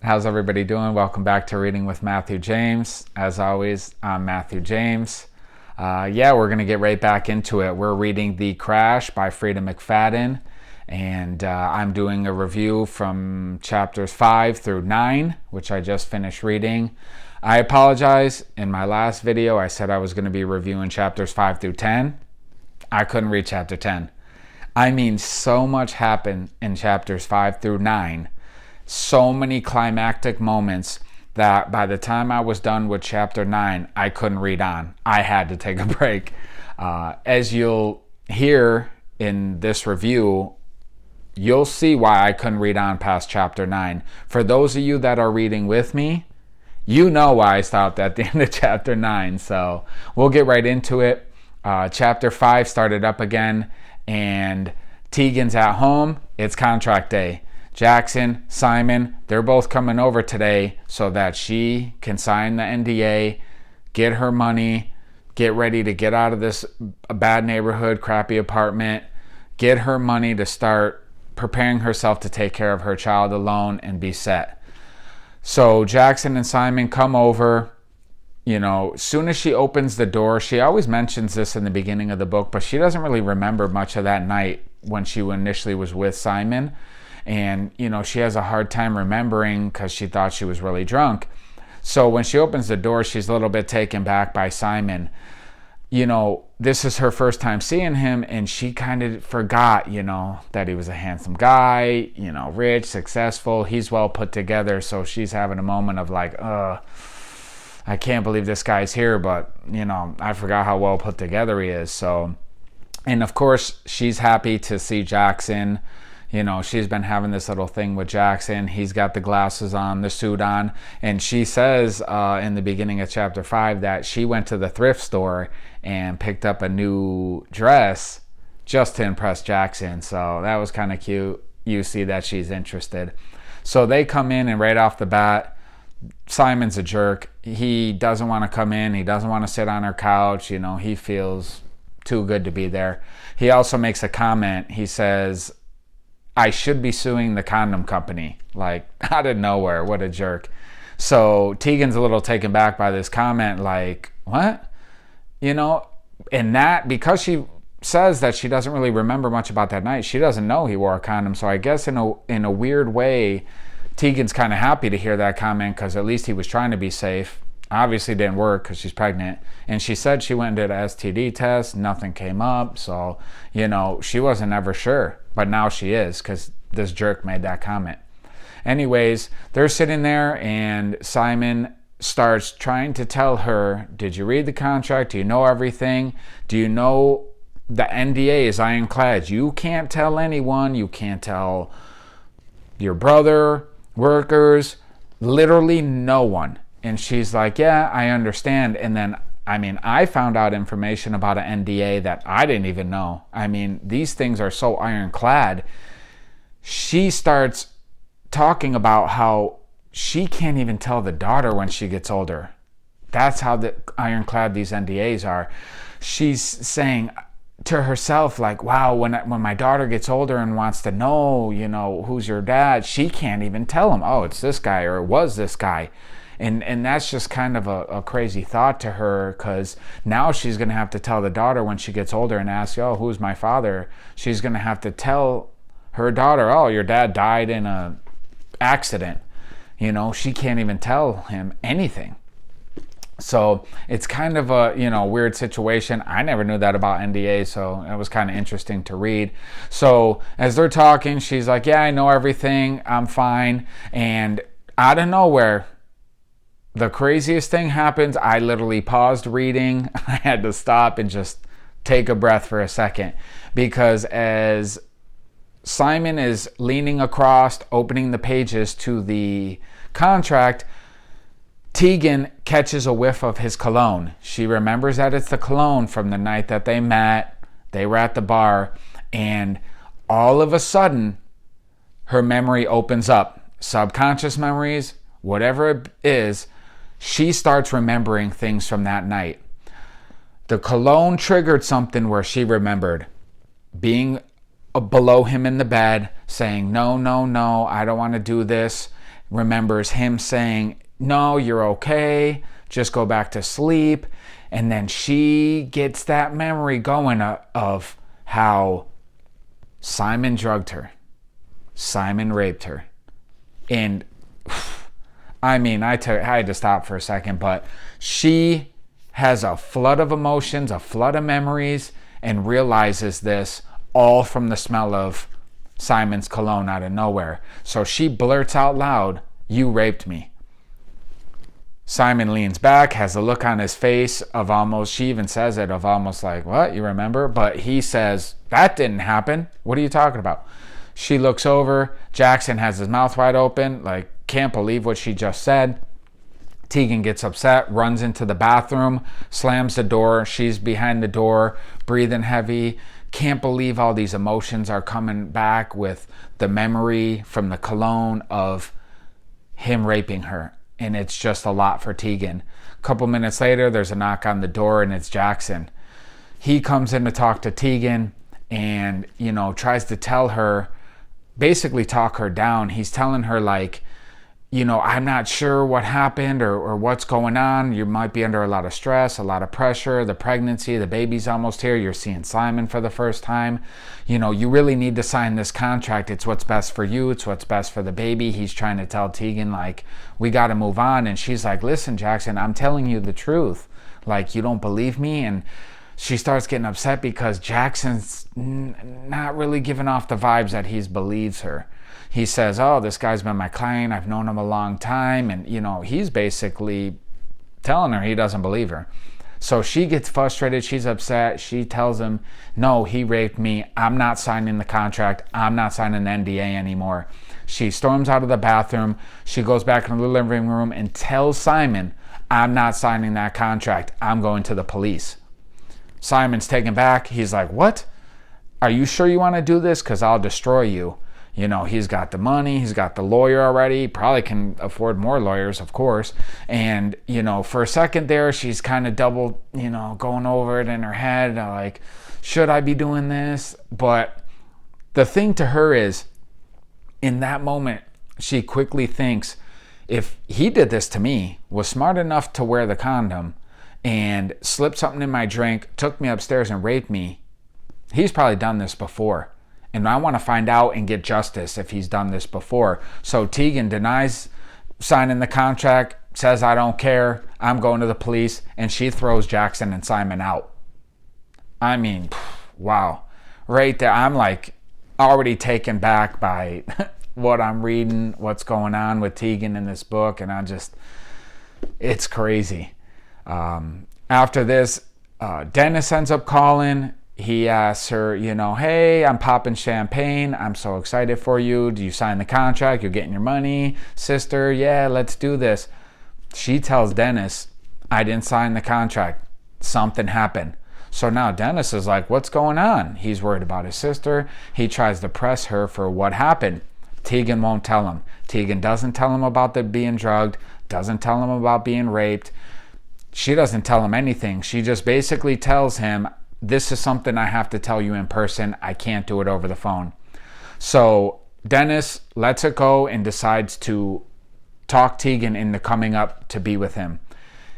How's everybody doing? Welcome back to Reading with Matthew James. As always, I'm Matthew James. We're going to get right back into it. We're reading The Crash by Freida McFadden, and I'm doing a review from chapters 5 through 9, which I just finished reading. I apologize. In my last video, I said I was going to be reviewing chapters 5 through 10. I couldn't read chapter 10. I mean, so much happened in chapters 5 through 9. So many climactic moments that by the time I was done with chapter 9, I couldn't read on. I had to take a break. As you'll hear in this review, you'll see why I couldn't read on past chapter 9. For those of you that are reading with me, you know why I stopped at the end of chapter 9. So we'll get right into it. Chapter 5 started up again, and Tegan's at home. It's contract day. Jackson, Simon, they're both coming over today so that she can sign the NDA, get her money, get ready to get out of this bad neighborhood, crappy apartment, get her money to start preparing herself to take care of her child alone and be set. So Jackson and Simon come over. You know, as soon as she opens the door, she always mentions this in the beginning of the book, but she doesn't really remember much of that night when she initially was with Simon. And, you know, she has a hard time remembering because she thought she was really drunk. So when she opens the door, she's a little bit taken back by Simon. You know, this is her first time seeing him, and she kind of forgot, you know, that he was a handsome guy, you know, rich, successful, he's well put together. So she's having a moment of like, I can't believe this guy's here, but, you know, I forgot how well put together he is. So, and of course, she's happy to see Jackson. You know, she's been having this little thing with Jackson. He's got the glasses on, the suit on. And she says in the beginning of chapter 5 that she went to the thrift store and picked up a new dress just to impress Jackson. So that was kind of cute. You see that she's interested. So they come in, and right off the bat, Simon's a jerk. He doesn't want to come in. He doesn't want to sit on her couch. You know, he feels too good to be there. He also makes a comment. He says, I should be suing the condom company. Like, out of nowhere. What a jerk. So Tegan's a little taken back by this comment, like, what? You know, and that, because she says that she doesn't really remember much about that night, she doesn't know he wore a condom. So I guess in a weird way, Tegan's kind of happy to hear that comment, because at least he was trying to be safe. Obviously didn't work because she's pregnant. And she said she went and did an STD test. Nothing came up. So, you know, she wasn't ever sure. But now she is, because this jerk made that comment. Anyways, they're sitting there, and Simon starts trying to tell her, did you read the contract? Do you know everything? Do you know the NDA is ironclad? You can't tell anyone. You can't tell your brother, workers, literally no one. And she's like, yeah, I understand. And then, I mean, I found out information about an NDA that I didn't even know. I mean, these things are so ironclad. She starts talking about how she can't even tell the daughter when she gets older. That's how ironclad these NDAs are. She's saying to herself, like, wow, when my daughter gets older and wants to know, you know, who's your dad, she can't even tell him, oh, it's this guy, or it was this guy. And that's just kind of a crazy thought to her, because now she's going to have to tell the daughter when she gets older and ask, oh, who's my father? She's going to have to tell her daughter, oh, your dad died in an accident. You know, she can't even tell him anything. So it's kind of a, you know, weird situation. I never knew that about NDA, so it was kind of interesting to read. So as they're talking, she's like, yeah, I know everything. I'm fine. And out of nowhere, the craziest thing happens. I literally paused reading. I had to stop and just take a breath for a second, because as Simon is leaning across, opening the pages to the contract, Tegan catches a whiff of his cologne. She remembers that it's the cologne from the night that they met. They were at the bar, and all of a sudden, her memory opens up. Subconscious memories, whatever it is, she starts remembering things from that night. The cologne triggered something where she remembered being below him in the bed, saying, no, I don't want to do this. remembers him saying, no, you're okay, just go back to sleep. And then she gets that memory going of how Simon drugged her, Simon raped her. And I mean, I had to stop for a second, but she has a flood of emotions, a flood of memories, and realizes this all from the smell of Simon's cologne out of nowhere. So she blurts out loud, you raped me. Simon leans back, has a look on his face of almost, she even says it, of almost like, what, you remember? But he says, that didn't happen. What are you talking about? She looks over. Jackson has his mouth wide open, like, can't believe what she just said. Tegan gets upset, runs into the bathroom, slams the door. She's behind the door, breathing heavy. Can't believe all these emotions are coming back with the memory from the cologne of him raping her. And it's just a lot for Tegan. A couple minutes later, there's a knock on the door, and it's Jackson. He comes in to talk to Tegan and, tries to tell her, basically talk her down. He's telling her, like, I'm not sure what happened or what's going on. You might be under a lot of stress, a lot of pressure, the pregnancy, the baby's almost here. You're seeing Simon for the first time. You really need to sign this contract. It's what's best for you. It's what's best for the baby. He's trying to tell Tegan, like, we got to move on. And she's like, listen, Jackson, I'm telling you the truth. Like, you don't believe me? And she starts getting upset because Jackson's not really giving off the vibes that he believes her. He says, oh, this guy's been my client. I've known him a long time. And, he's basically telling her he doesn't believe her. So she gets frustrated. She's upset. She tells him, no, he raped me. I'm not signing the contract. I'm not signing the NDA anymore. She storms out of the bathroom. She goes back in the living room and tells Simon, I'm not signing that contract. I'm going to the police. Simon's taken back. He's like, what? Are you sure you want to do this? Because I'll destroy you. He's got the money, he's got the lawyer already, probably can afford more lawyers, of course. And, for a second there, she's kind of double, going over it in her head, like, should I be doing this? But the thing to her is, in that moment, she quickly thinks, if he did this to me, was smart enough to wear the condom, and slipped something in my drink, took me upstairs and raped me, he's probably done this before. And I want to find out and get justice if he's done this before. So Tegan denies signing the contract, says, I don't care, I'm going to the police, and she throws Jackson and Simon out. I mean, wow. Right there, I'm like already taken back by what I'm reading, what's going on with Tegan in this book, and it's crazy. After this, Dennis ends up calling. He asks her, hey, I'm popping champagne. I'm so excited for you. Do you sign the contract? You're getting your money. Sister, yeah, let's do this. She tells Dennis, I didn't sign the contract. Something happened. So now Dennis is like, what's going on? He's worried about his sister. He tries to press her for what happened. Tegan won't tell him. Tegan doesn't tell him about the being drugged, doesn't tell him about being raped. She doesn't tell him anything. She just basically tells him, this is something I have to tell you in person. I can't do it over the phone. So Dennis lets it go and decides to talk Tegan into coming up to be with him.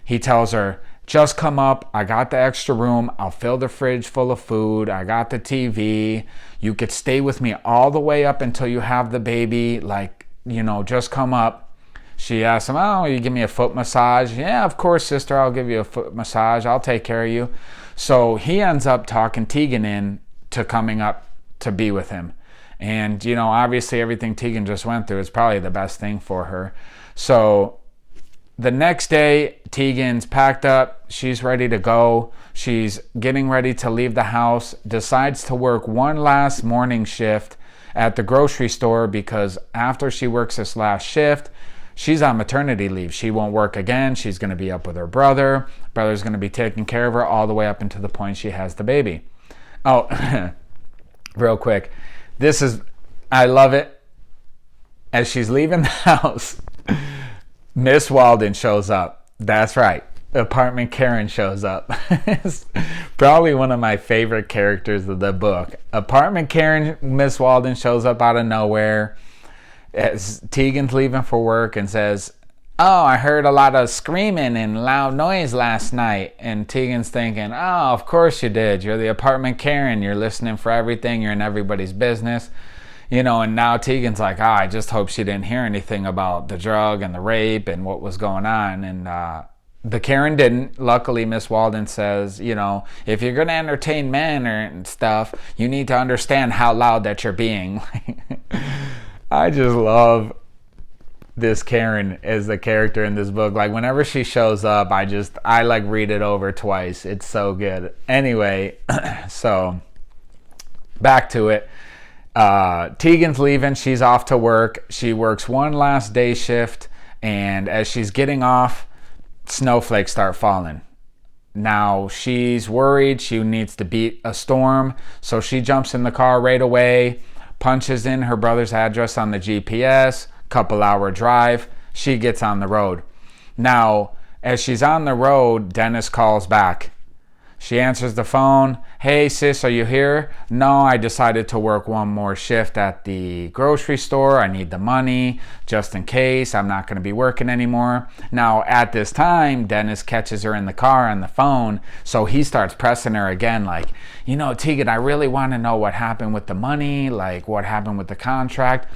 He tells her, just come up. I got the extra room. I'll fill the fridge full of food. I got the TV. You could stay with me all the way up until you have the baby. Just come up. She asks him, oh, you give me a foot massage? Yeah, of course, sister. I'll give you a foot massage. I'll take care of you. So he ends up talking Tegan in to coming up to be with him. And, obviously everything Tegan just went through is probably the best thing for her. So the next day, Tegan's packed up. She's ready to go. She's getting ready to leave the house, decides to work one last morning shift at the grocery store because after she works this last shift, she's on maternity leave. She won't work again. She's going to be up with her brother. Brother's going to be taking care of her all the way up until the point she has the baby. Oh, real quick. I love it. As she's leaving the house, Miss Walden shows up. That's right. Apartment Karen shows up. It's probably one of my favorite characters of the book. Apartment Karen, Miss Walden shows up out of nowhere. as Tegan's leaving for work and says, "Oh, I heard a lot of screaming and loud noise last night." And Tegan's thinking, "Oh, of course you did. You're the apartment Karen. You're listening for everything. You're in everybody's business." And now Tegan's like, I just hope she didn't hear anything about the drug and the rape and what was going on. And the Karen didn't. Luckily, Miss Walden says, if you're going to entertain men and stuff, you need to understand how loud that you're being. I just love this Karen as the character in this book. Like, whenever she shows up, I like read it over twice. It's so good. Anyway, so back to it. Tegan's leaving. She's off to work. She works one last day shift, and as she's getting off, snowflakes start falling. Now she's worried. She needs to beat a storm, so she jumps in the car right away, punches in her brother's address on the GPS, couple-hour drive. She gets on the road. Now, as she's on the road, Dennis calls back. She answers the phone. "Hey, sis, are you here?" "No, I decided to work one more shift at the grocery store. I need the money just in case. I'm not going to be working anymore." Now, at this time, Dennis catches her in the car on the phone, so he starts pressing her again, like, "Tegan, I really want to know what happened with the money, like what happened with the contract."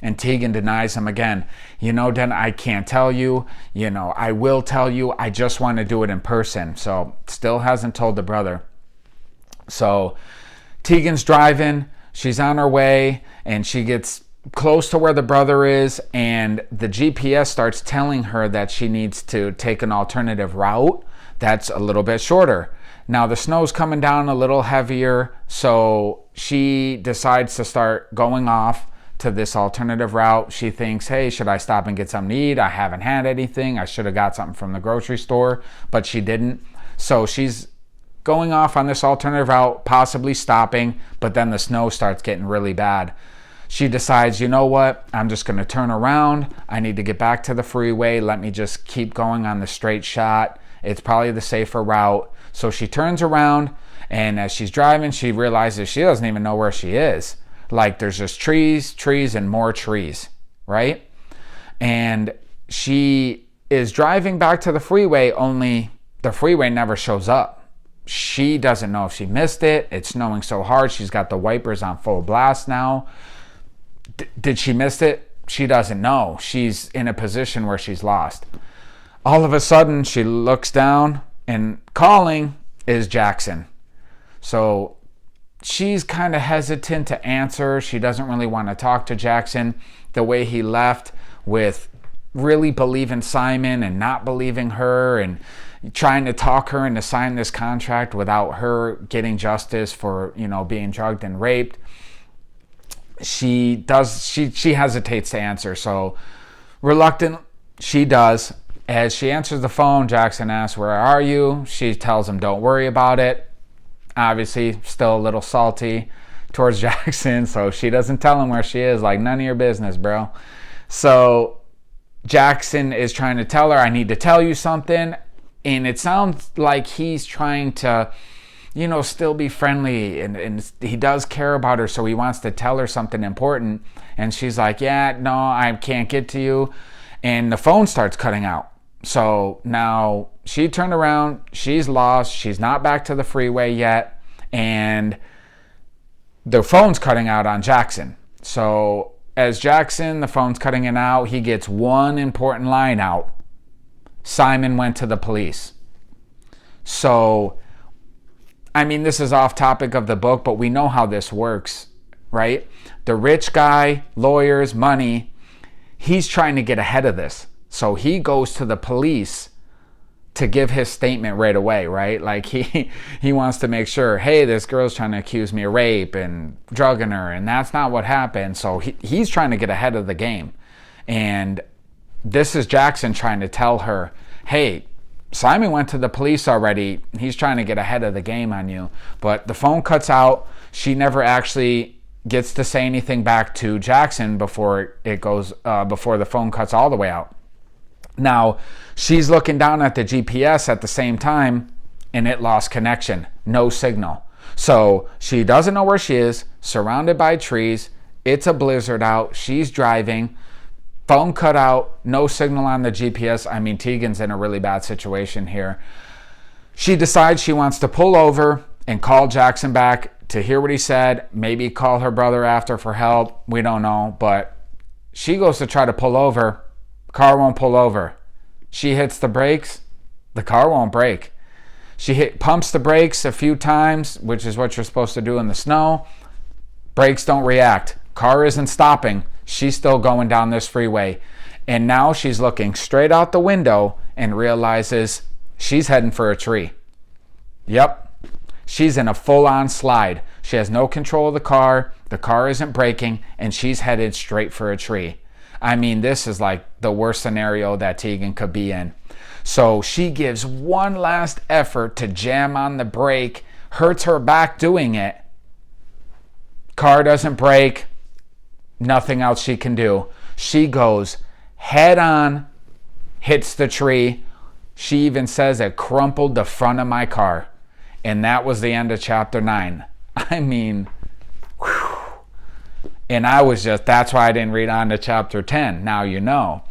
And Tegan denies him again. "Den, I can't tell you. I will tell you. I just want to do it in person." So still hasn't told the brother. So Tegan's driving. She's on her way, and she gets close to where the brother is, and the GPS starts telling her that she needs to take an alternative route that's a little bit shorter. Now the snow's coming down a little heavier, so she decides to start going off to this alternative route. She thinks, "Hey, should I stop and get something to eat? I haven't had anything. I should have got something from the grocery store," but she didn't. So she's going off on this alternative route, possibly stopping, but then the snow starts getting really bad. She decides, "You know what? I'm just going to turn around. I need to get back to the freeway. Let me just keep going on the straight shot. It's probably the safer route." So she turns around, and as she's driving, she realizes she doesn't even know where she is. Like, there's just trees, and more trees, right? And she is driving back to the freeway, only the freeway never shows up. She doesn't know if she missed it. It's snowing so hard. She's got the wipers on full blast now. Did she miss it? She doesn't know. She's in a position where she's lost. All of a sudden, she looks down, and calling is Jackson. So she's kind of hesitant to answer. She doesn't really want to talk to Jackson. The way he left with really believing Simon and not believing her, and trying to talk her into signing this contract without her getting justice for, being drugged and raped. She hesitates to answer. So reluctant, she does. As she answers the phone, Jackson asks, "Where are you?" She tells him, "Don't worry about it." Obviously, still a little salty towards Jackson, so she doesn't tell him where she is. Like, none of your business, bro. So Jackson is trying to tell her, "I need to tell you something." And it sounds like he's trying to, still be friendly. And he does care about her, so he wants to tell her something important. And she's like, "Yeah, no, I can't get to you." And the phone starts cutting out. So now she turned around, she's lost, she's not back to the freeway yet, and the phone's cutting out on Jackson. So as Jackson, the phone's cutting in out, he gets one important line out. Simon went to the police. So, this is off topic of the book, but we know how this works, right? The rich guy, lawyers, money, he's trying to get ahead of this. So he goes to the police to give his statement right away, right? Like he wants to make sure, hey, this girl's trying to accuse me of rape and drugging her, and that's not what happened. So he's trying to get ahead of the game. And this is Jackson trying to tell her, hey, Simon went to the police already. He's trying to get ahead of the game on you. But the phone cuts out. She never actually gets to say anything back to Jackson before the phone cuts all the way out. Now, she's looking down at the GPS at the same time, and it lost connection. No signal. So she doesn't know where she is, surrounded by trees. It's a blizzard out. She's driving. Phone cut out, no signal on the GPS. I mean, Tegan's in a really bad situation here. She decides she wants to pull over and call Jackson back to hear what he said, maybe call her brother after for help. We don't know, but she goes to try to pull over. Car won't pull over. She hits the brakes. The car won't brake. She pumps the brakes a few times, which is what you're supposed to do in the snow. Brakes don't react. Car isn't stopping. She's still going down this freeway. And now she's looking straight out the window and realizes she's heading for a tree. Yep. She's in a full-on slide. She has no control of the car isn't braking, and she's headed straight for a tree. I mean, this is like the worst scenario that Tegan could be in. So she gives one last effort to jam on the brake, hurts her back doing it. Car doesn't brake, nothing else she can do. She goes head on, hits the tree. She even says it crumpled the front of my car. And that was the end of chapter 9. I mean, whew. And that's why I didn't read on to chapter 10. Now you know.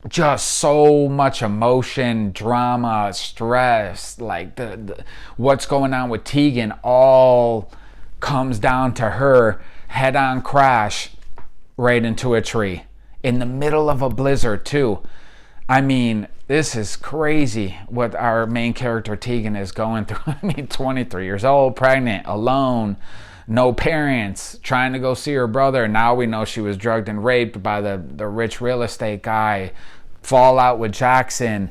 Just so much emotion, drama, stress, like the what's going on with Tegan all comes down to her head-on crash right into a tree in the middle of a blizzard too. I mean, this is crazy what our main character Tegan is going through. I mean, 23 years old, pregnant, alone, no parents, trying to go see her brother. Now we know she was drugged and raped by the rich real estate guy. Fallout with Jackson.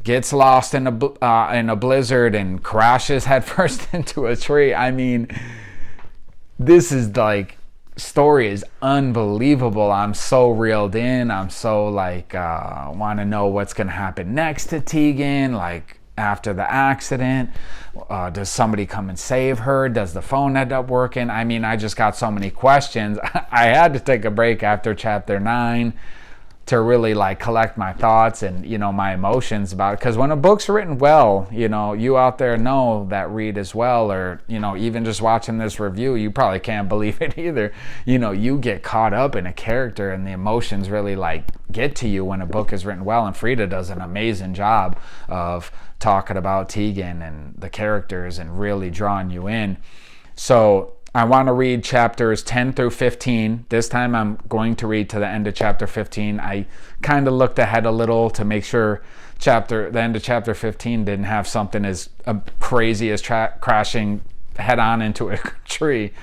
Gets lost in a blizzard and crashes headfirst into a tree. I mean, this is like, story is unbelievable. I'm so reeled in. I'm so like want to know what's gonna happen next to Tegan, like after the accident. Does somebody come and save her? Does the phone end up working? I mean, I just got so many questions. I had to take a break after chapter 9 to really like collect my thoughts and, you know, my emotions about it. Because when a book's written well, you know, you out there know that read as well, or, you know, even just watching this review, you probably can't believe it either. You know, you get caught up in a character and the emotions really like get to you when a book is written well. And Frida does an amazing job of talking about Tegan and the characters and really drawing you in. So I want to read chapters 10 through 15. This time I'm going to read to the end of chapter 15. I kind of looked ahead a little to make sure the end of chapter 15 didn't have something as crazy as crashing head on into a tree.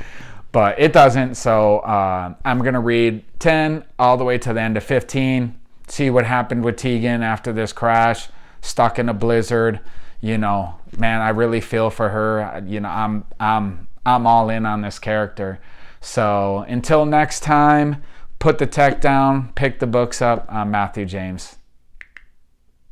But it doesn't, so I'm going to read 10 all the way to the end of 15. See what happened with Tegan after this crash, stuck in a blizzard. You know, man, I really feel for her. You know, I'm all in on this character. So until next time, put the tech down, pick the books up. I'm Matthew James.